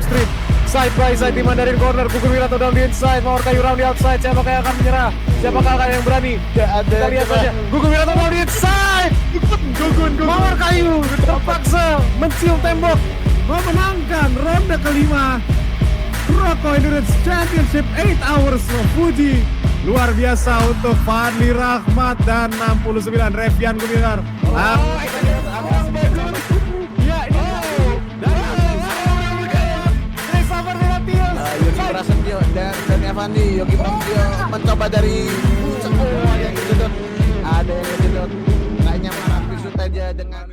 slipstream side by side di Mandarin corner. Gugun Wiratno down the inside, Mawar Kayu round the outside. Siapakah yang akan menyerah? Siapakah yang berani? Kita lihat saja. Gugun Wiratno down the inside. Gugun. Mawar Kayu terpaksa mencium tembok, memenangkan ronde kelima Roko Endurance Championship 8 Hours of Fuji. Luar biasa untuk Fadli Rahmat dan 69 Revian Gumilar. Yogi Prasetyo dan Dani Avandi. Yogi Prasetyo mencoba dari semua yang disedot. Ada yang disedot. Kayaknya marah pisut aja dengan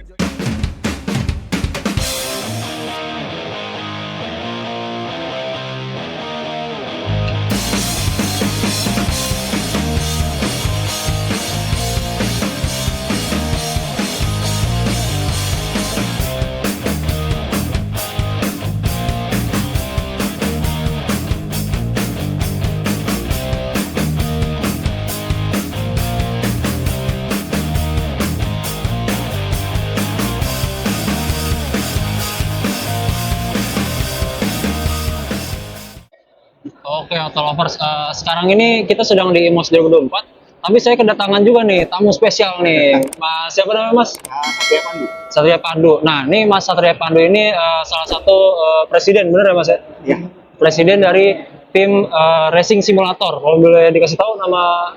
Oke, Autolovers, sekarang ini kita sedang di IMOS 2024, tapi saya kedatangan juga nih tamu spesial nih, Mas siapa namanya Mas? Satria Pandu. Satria Pandu. Nah, ini Mas Satria Pandu ini salah satu presiden, bener ya Mas ya? Iya. Presiden dari tim Racing Simulator. Kalau boleh dikasih tahu nama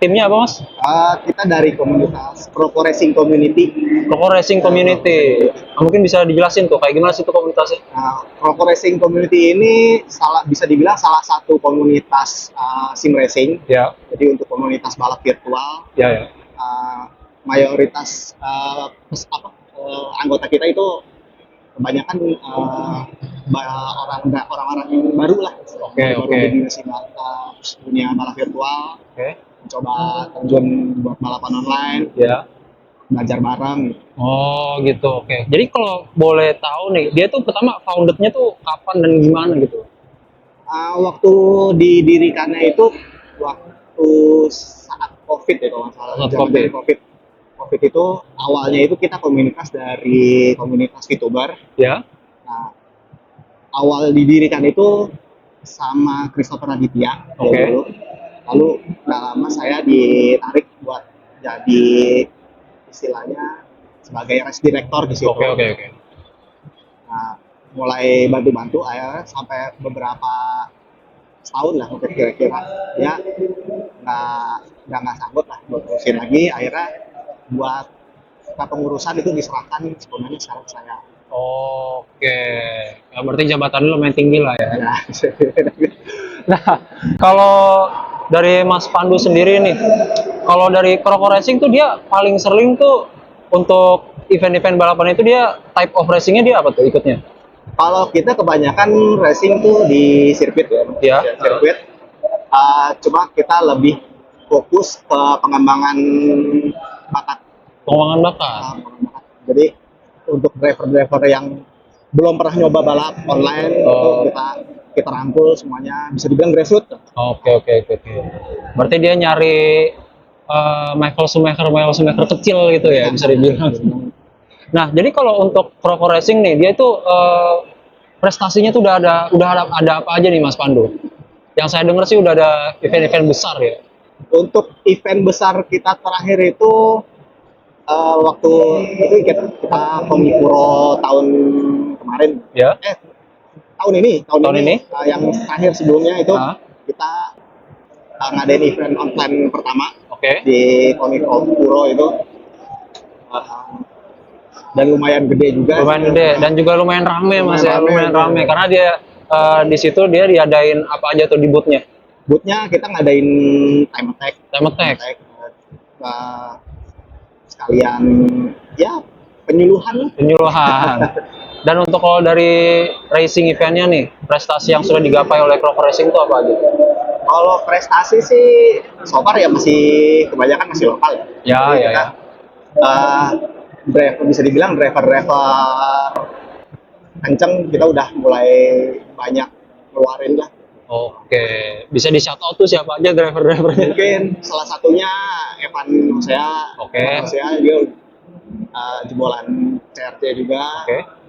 timnya apa Mas? Kita dari komunitas Proko Racing Community. Proko Racing Community. Nah, mungkin bisa dijelasin tuh kayak gimana sih itu komunitasnya? Proko Racing Community ini bisa dibilang salah satu komunitas sim racing. Ya. Jadi untuk komunitas balap virtual. Ya. Mayoritas anggota kita itu kebanyakan orang-orang yang baru lah. Baru di dunia balap virtual. Mencoba terjun buat balapan online. Ya. Belajar bareng. Oh gitu, oke. Jadi kalau boleh tahu nih, dia tuh pertama founded-nya tuh kapan dan gimana gitu? Waktu didirikannya itu waktu saat COVID ya kalau nggak salah. Saat COVID itu awalnya itu kita komunitas dari komunitas VTuber. Ya. Nah, awal didirikan itu sama Christopher Aditya. Oke. Lalu nggak lama saya ditarik buat jadi istilahnya sebagai race director di situ. Oke. Nah, mulai bantu-bantu akhirnya sampai beberapa setahun lah mungkin kira-kira ya nggak sanggup lah buat terusin lagi, akhirnya buat kepengurusan itu diserahkan sepenuhnya sekarang saya. Oke. Ya, berarti jabatan lu lumayan tinggi lah ya. Ya. Nah, kalau dari Mas Pandu sendiri nih, kalau dari Proko Racing tuh dia paling sering tuh untuk event-event balapan itu dia type of racingnya dia apa tuh ikutnya? Kalau kita kebanyakan racing tuh di sirkuit ya. Sirkuit. Cuma kita lebih fokus ke pengembangan bakat. Pengembangan bakat. Jadi untuk driver-driver yang belum pernah nyoba balap online itu kita rangkul semuanya, bisa dibilang grassroots. Oke. Berarti dia nyari Michael Schumacher kecil gitu ya, bisa dibilang. Nah, jadi kalau untuk Proko Racing nih, dia itu prestasinya tuh udah ada apa aja nih Mas Pandu? Yang saya dengar sih udah ada event-event besar ya. Untuk event besar kita terakhir itu waktu itu kita Komipuro tahun kemarin. Ya. Tahun ini. Yang terakhir sebelumnya itu kita ngadain event online pertama. Di Komipuro itu. Dan lumayan gede juga. Lumayan gede dan juga lumayan rame Mas ya, lumayan rame karena dia di situ dia diadain apa aja tuh di booth-nya. Booth-nya kita ngadain time attack. Sekalian ya penyuluhan. Dan untuk kalau dari racing eventnya nih, prestasi yang sudah digapai oleh Proko Racing itu apa aja? Kalau prestasi sih so far ya masih kebanyakan masih lokal ya. Ya. Driver bisa dibilang driver kenceng kita udah mulai banyak keluarin lah. Oke, bisa di shout out tuh siapa aja driver-drivernya? Mungkin salah satunya Evan Hosea. Dia jebolan CRT juga.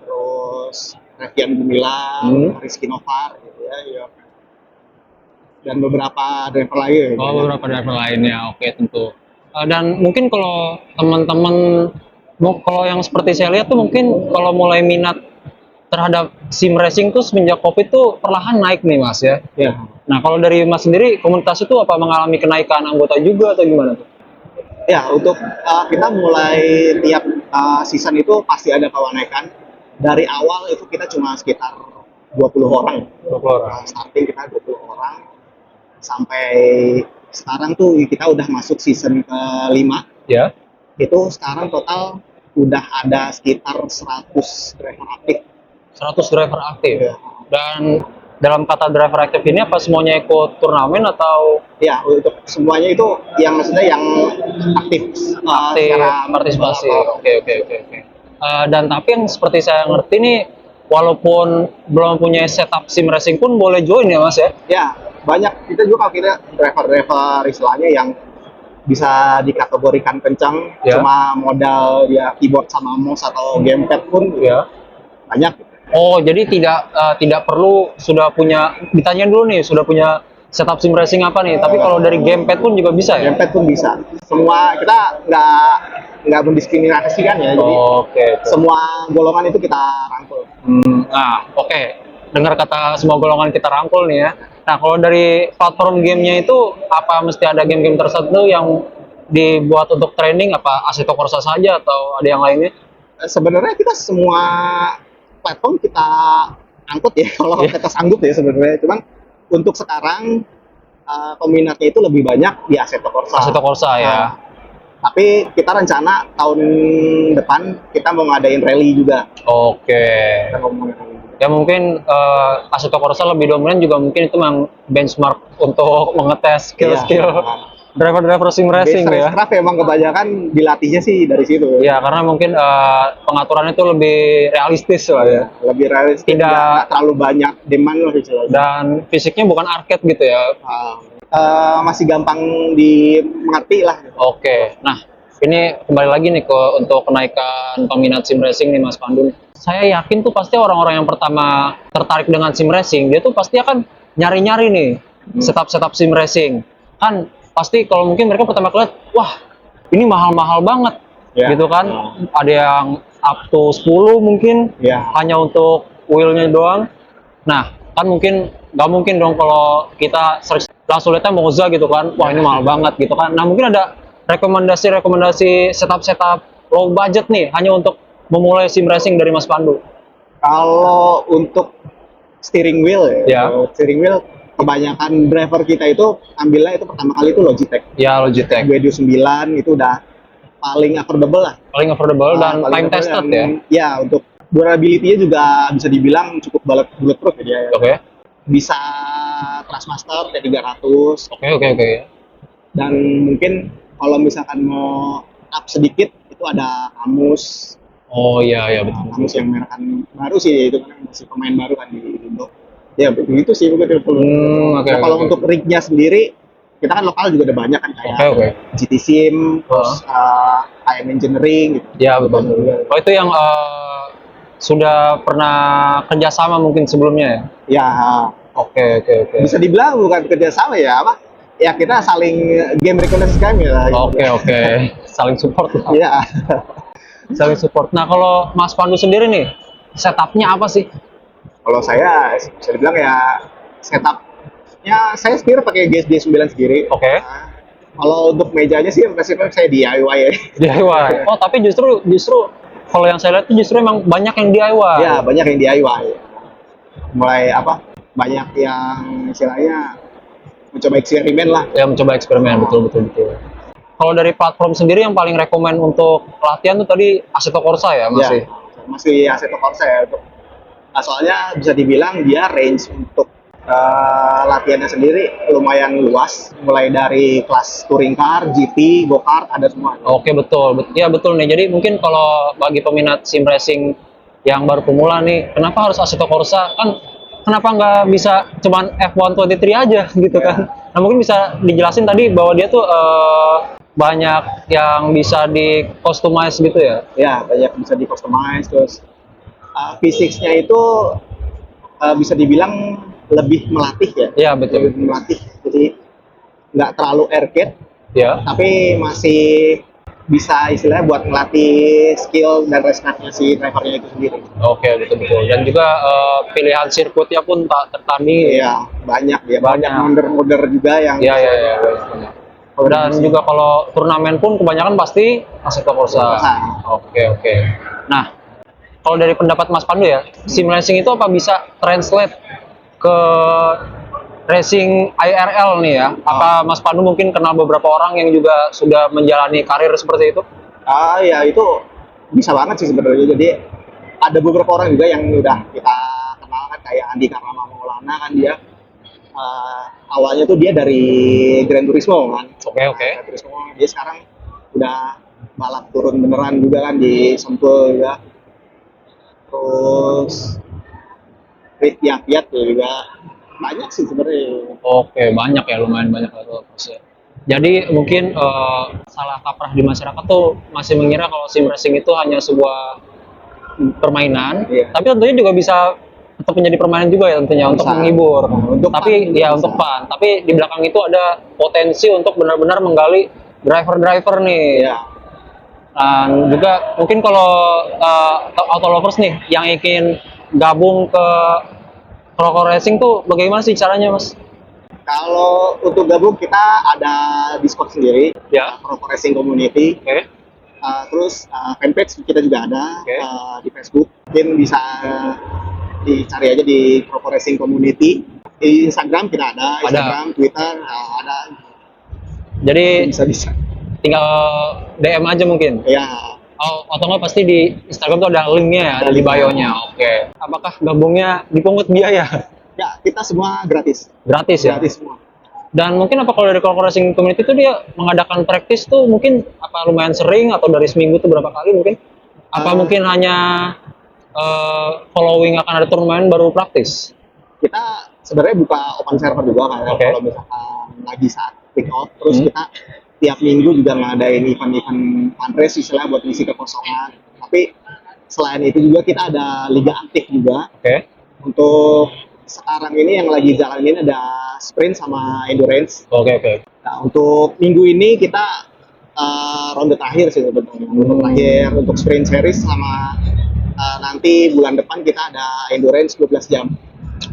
Terus Revian Gumilang, Rizky Novar gitu ya, ya. Dan beberapa driver lain. Oh, beberapa driver lainnya, oke tentu. Dan mungkin kalau teman-teman, kalau yang seperti saya lihat tuh mungkin kalau mulai minat terhadap sim racing tuh semenjak COVID tuh perlahan naik nih Mas ya. Ya. Nah kalau dari Mas sendiri, komunitas itu apa mengalami kenaikan anggota juga atau gimana tuh? Ya, untuk kita mulai tiap season itu pasti ada kenaikan. Dari awal itu kita cuma sekitar 20 orang. 20 orang. Starting kita 20 orang. Sampai sekarang tuh kita udah masuk season ke-5. Ya. Itu sekarang total udah ada sekitar 100 driver aktif. 100 driver aktif. Ya. Dan dalam kata driver aktif ini apa semuanya ikut turnamen atau Ya, untuk semuanya itu yang maksudnya yang aktif, aktif secara partisipasi? balap. Oke. Dan tapi yang seperti saya ngerti nih, walaupun belum punya setup sim racing pun boleh join ya Mas ya? Ya, banyak kita juga kalau kita driver-driver istilahnya yang bisa dikategorikan kencang, Ya. cuma modal ya keyboard sama mouse atau gamepad pun Ya. banyak. Oh, jadi tidak perlu sudah punya, ditanya dulu nih, sudah punya setup sim racing apa nih? Tapi kalau dari gamepad pun juga bisa ya? Gamepad pun bisa. Semua kita nggak mendiskriminasikan ya. Jadi Oke. semua golongan itu kita rangkul. Nah, oke. Dengar kata semua golongan kita rangkul nih ya. Nah, kalau dari platform gamenya itu apa mesti ada game-game tertentu yang dibuat untuk training, apa Assetto Corsa saja atau ada yang lainnya? Sebenarnya kita semua platform kita angkut ya kalau kita sanggup ya sebenarnya. Cuman untuk sekarang peminatnya itu lebih banyak di Assetto Corsa. Assetto Corsa ya. Tapi kita rencana tahun depan kita mau ngadain rally juga. Oke. Kita mau ngadain rally juga. Ya mungkin Assetto Corsa lebih dominan juga mungkin itu memang benchmark untuk mengetes skill-skill driver-driver sim racing ya. Racecraft emang kebanyakan dilatihnya sih dari situ. Ya karena mungkin pengaturannya itu lebih realistis lah ya. Lebih realistis, Tidak- nggak terlalu banyak demand lah istilahnya. Dan fisiknya bukan arcade gitu ya. Masih gampang dimengerti lah. Oke. Nah, ini kembali lagi nih untuk kenaikan peminat sim racing nih Mas Pandu. Saya yakin tuh pasti orang-orang yang pertama tertarik dengan sim racing, dia tuh pasti akan nyari-nyari nih setup-setup sim racing. Kan pasti kalau mungkin mereka pertama kali lihat, wah, ini mahal-mahal banget. Ya. Gitu kan. Ada yang up to 10 mungkin Ya. hanya untuk wheelnya doang. Nah, kan mungkin nggak mungkin dong kalau kita search langsung lihatnya Moza gitu kan, wah ini mahal banget gitu kan. Nah mungkin ada rekomendasi setup low budget nih hanya untuk memulai sim racing dari Mas Pandu. Kalau untuk steering wheel Ya. steering wheel kebanyakan driver kita itu ambilnya itu pertama kali itu Logitech. Ya Logitech, W29 itu udah paling affordable lah. paling affordable dan Paling time tested affordable ya. Ya, untuk durability-nya juga bisa dibilang cukup bulletproof ya dia. Oke, Bisa Trustmaster T300 oke. dan mungkin kalau misalkan mau up sedikit itu ada Camus. Oh iya betul. Camus yang merekan baru sih, itu kan masih pemain baru kan di Indo. Ya begitu sih mungkin. Oke, Nah, kalau oke. untuk rig-nya sendiri kita kan lokal juga ada banyak kan kayak Oke. GT Sim, terus IM Engineering gitu. Ya betul. Oh itu yang sudah pernah kerjasama mungkin sebelumnya ya? Ya, Oke. bisa dibilang bukan kerjasama ya apa? Ya kita saling game reconnaissance game ya. Oke. Saling support lah. Iya. Saling support. Nah kalau Mas Pandu sendiri nih, setupnya apa sih? Kalau saya bisa dibilang ya setupnya saya sendiri pakai GSD 9 sendiri. Oke. Nah, kalau untuk mejanya sih prinsipnya saya DIY ya. DIY. Oh tapi justru kalau yang saya lihat tuh justru emang banyak yang DIY. Ya banyak yang DIY. Mulai apa? Banyak yang istilahnya mencoba eksperimen lah. Ya mencoba eksperimen betul. Kalau dari platform sendiri yang paling rekomen untuk latihan tuh tadi Assetto Corsa ya masih. Ya, masih Assetto Corsa ya. Nah, soalnya bisa dibilang dia range untuk latihannya sendiri lumayan luas, mulai dari kelas touring car, GT, go-kart, ada semua. Oke betul. Ya betul nih. Jadi mungkin kalau bagi peminat sim racing yang baru pemula nih, kenapa harus Assetto Corsa? Kan kenapa nggak bisa cuman F123 aja gitu kan? Nah mungkin bisa dijelasin tadi bahwa dia tuh banyak yang bisa di customize gitu ya? Ya, banyak bisa di customize, terus fisiknya itu bisa dibilang lebih melatih ya. Iya, betul. Lebih melatih. Jadi nggak terlalu arcade, Ya. tapi masih bisa istilahnya buat ngelatih skill dan respect-nya si drivernya itu sendiri. Oke, betul-betul. Dan juga pilihan sirkuitnya pun tak tertandingi. Iya, banyak dia. Banyak Banyak. modder-modder juga yang Iya, iya, iya. Dan juga kalau turnamen pun kebanyakan pasti Assetto Corsa. Corsa. Oke, oke. Nah, kalau dari pendapat Mas Pandu ya, sim racing itu apa bisa translate ke racing IRL nih ya? Apa Mas Pandu mungkin kenal beberapa orang yang juga sudah menjalani karir seperti itu? Ya itu bisa banget sih sebenarnya. Jadi ada beberapa orang juga yang udah kita kenal kan, kayak Andi Karnama Maulana kan, dia awalnya tuh dia dari Gran Turismo kan. Oke, oke. Gran Turismo, dia sekarang udah balap turun beneran juga kan di Sentul juga. Terus Fiat juga banyak sih sebenarnya. Oke, banyak ya, lumayan banyak lah. Jadi mungkin salah kaprah di masyarakat tuh masih mengira kalau sim racing itu hanya sebuah permainan, Iya. tapi tentunya juga bisa tetap menjadi permainan juga ya tentunya untuk Bisa. menghibur. Untuk Tapi fun juga ya bisa. untuk fun. Tapi di belakang itu ada potensi untuk benar-benar menggali driver-driver nih. Iya. Dan juga mungkin kalau auto lovers nih yang ingin gabung ke Croco Racing tuh bagaimana sih caranya, Mas? Kalau untuk gabung kita ada Discord sendiri, Ya. Croco Racing Community. Oke. Terus fanpage kita juga ada Oke. di Facebook. Mungkin bisa dicari aja di Croco Racing Community. Di Instagram kita ada, Instagram, Twitter ada. Jadi Bisa. tinggal DM aja mungkin. Ya, Atau nggak pasti di Instagram tuh ada linknya ya, ada di bio-nya. Oke. Apakah gabungnya dipungut biaya? ya kita semua gratis. Gratis ya? Gratis semua. Dan mungkin apa kalau dari Croco Racing Community itu dia mengadakan practice tuh mungkin apa lumayan sering atau dari seminggu tuh berapa kali mungkin? Apa mungkin hanya following akan ada turnamen baru praktis? Kita sebenarnya buka open server juga kan, Oke. kalau misalkan lagi saat pick off, terus Hmm. kita tiap minggu juga ngadain event-event fundraise istilah buat ngisi kekosongan. Tapi selain itu juga kita ada liga aktif juga. Oke. Untuk sekarang ini yang lagi jalan ini ada sprint sama endurance. Oke, oke. Nah, untuk minggu ini kita ronde terakhir sih sebenarnya. Ronde terakhir untuk sprint series sama nanti bulan depan kita ada endurance 12 jam.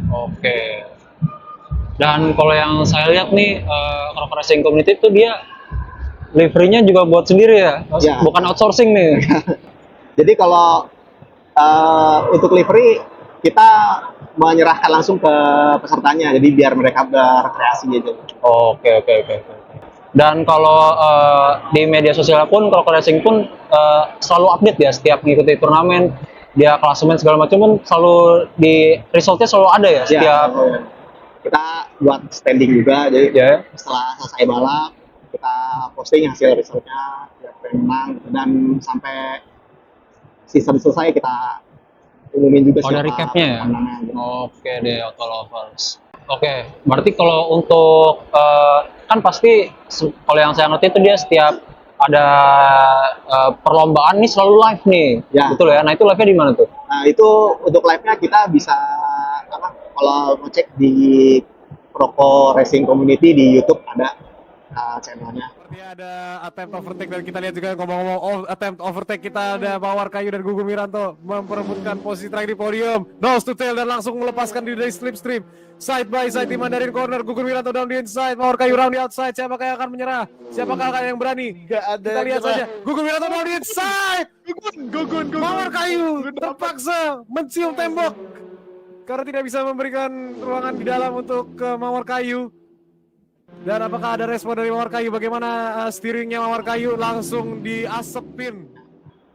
Oke. Dan kalau yang saya lihat nih Croco Racing Community itu dia livery-nya juga buat sendiri ya, Mas? Ya. Bukan outsourcing nih. Jadi kalau untuk livery kita menyerahkan langsung ke pesertanya, jadi biar mereka berkreasi aja. Oke, oke, oke, oke. Dan kalau di media sosial pun Croco Racing pun selalu update ya setiap mengikuti turnamen, dia klasemen segala macam pun selalu di resultnya selalu ada ya setiap. Kita buat standing juga, jadi Ya. setelah selesai balap kita posting hasil resultnya, siapa yang menang, dan sampai season selesai kita umumin juga Oh, ada recapnya ya? pemenangnya, gitu. Oke deh, Auto Lovers. Oke, berarti kalau untuk kan pasti kalau yang saya ngerti itu dia setiap ada perlombaan nih selalu live nih, Ya. betul ya? Nah itu live-nya di mana tuh? Nah itu untuk live-nya kita bisa kalau mau cek di Croco Racing Community di YouTube ada channelnya. Seperti ada attempt overtake dan kita lihat juga ngomong-ngomong attempt overtake kita ada Mawar Kayu dan Gugum Wiranto memperebutkan posisi terakhir di podium. Nose to tail dan langsung melepaskan diri dari slipstream. Side by side di Mandarin corner, Gugum Wiranto down the inside, Mawar Kayu round the outside. Siapakah yang akan menyerah? Siapakah yang berani? Kita lihat saja. Gugum Wiranto down the inside. Gugun. Mawar Kayu terpaksa mencium tembok karena tidak bisa memberikan ruangan di dalam untuk Mawar Kayu. Dan apakah ada respon dari Mawar Kayu? Bagaimana steeringnya Mawar Kayu langsung diasepin?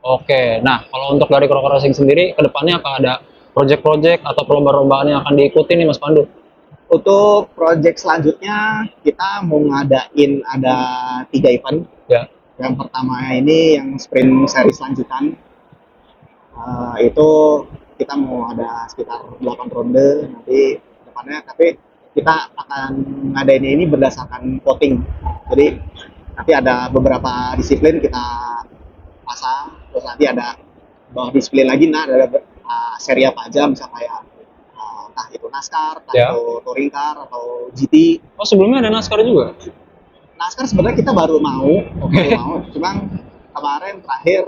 Oke, nah kalau untuk dari Croco Racing sendiri, kedepannya apa ada project-project atau perlombaan-perlombaan yang akan diikuti nih Mas Pandu? Untuk project selanjutnya kita mau ngadain ada 3 event. Ya. Yang pertama ini yang sprint series lanjutan. Itu kita mau ada sekitar 8 ronde nanti depannya, tapi kita akan ngadain ini berdasarkan voting. Jadi nanti ada beberapa disiplin kita pasang, terus nanti ada bawah disiplin lagi, nah seri apa aja, misalnya kayak entah itu NASCAR, entah Ya. itu touring car atau GT. Oh, sebelumnya ada NASCAR juga? NASCAR sebenarnya kita baru mau, Oke. cuman kemarin terakhir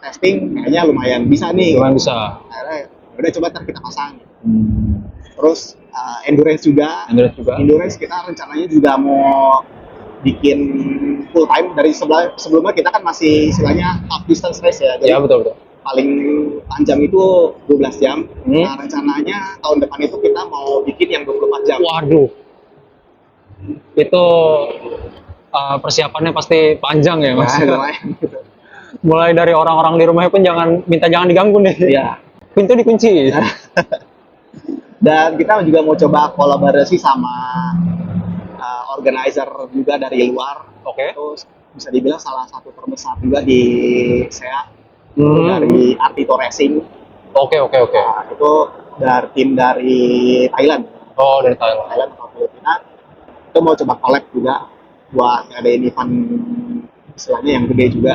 testing kayaknya lumayan bisa nih. Lumayan bisa. Akhirnya udah coba ntar kita pasang. Terus endurance juga. Endurance juga. Endurance kita rencananya juga mau bikin full time dari sebelumnya kita kan masih istilahnya half distance race ya. Jadi Ya, betul. paling panjang itu 12 jam. Hmm. Nah, rencananya tahun depan itu kita mau bikin yang 24 jam. Waduh. Itu persiapannya pasti panjang ya, Mas. Nah, lumayan gitu. Mulai dari orang-orang di rumahnya pun jangan diganggu nih. Iya. Pintu dikunci. Dan kita juga mau coba kolaborasi sama organizer juga dari luar. Oke. Itu bisa dibilang salah satu terbesar juga di SEA. Hmm. Dari Artito Racing. Oke. Nah, itu dari tim dari Thailand. Oh, dari Thailand. Thailand atau Filipina. Itu mau coba collab juga buat ngadain event istilahnya yang gede juga.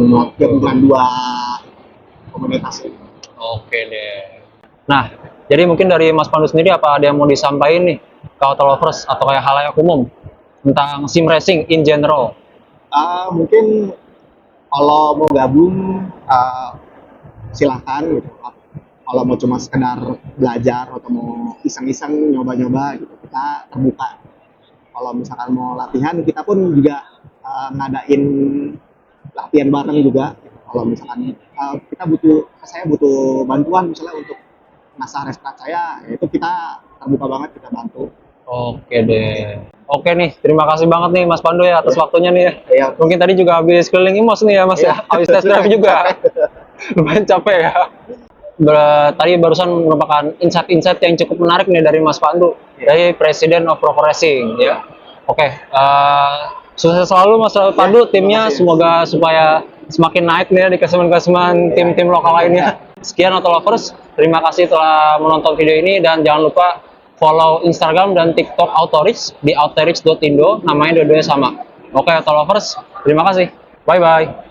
Buat gabungan dua komunitas. Oke deh. Nah, jadi mungkin dari Mas Pandu sendiri apa ada yang mau disampaikan nih ke auto lovers atau kayak halayak umum tentang sim racing in general? Mungkin kalau mau gabung silahkan gitu. Kalau mau cuma sekedar belajar atau mau iseng-iseng nyoba-nyoba gitu, kita terbuka. Kalau misalkan mau latihan, kita pun juga ngadain latihan bareng juga. Kalau misalkan saya butuh bantuan misalnya untuk masa restart saya, itu kita terbuka banget, kita bantu. Oke deh. Oke nih, terima kasih banget nih Mas Pandu ya atas waktunya nih ya. Iya. Mungkin tadi juga habis keliling IMOS nih ya Mas ya, habis test drive juga. Lumayan capek ya. Tadi barusan merupakan insight-insight yang cukup menarik nih dari Mas Pandu, dari President of Pro Racing ya. Oke, sukses selalu Mas Pandu, timnya semoga supaya semakin naik nih ya di klasemen-klasemen tim-tim lokal lainnya. Sekian Auto Lovers, terima kasih telah menonton video ini dan jangan lupa follow Instagram dan TikTok Autorich di autorich.indo, namanya dua-duanya sama. Oke Auto Lovers, terima kasih. Bye bye.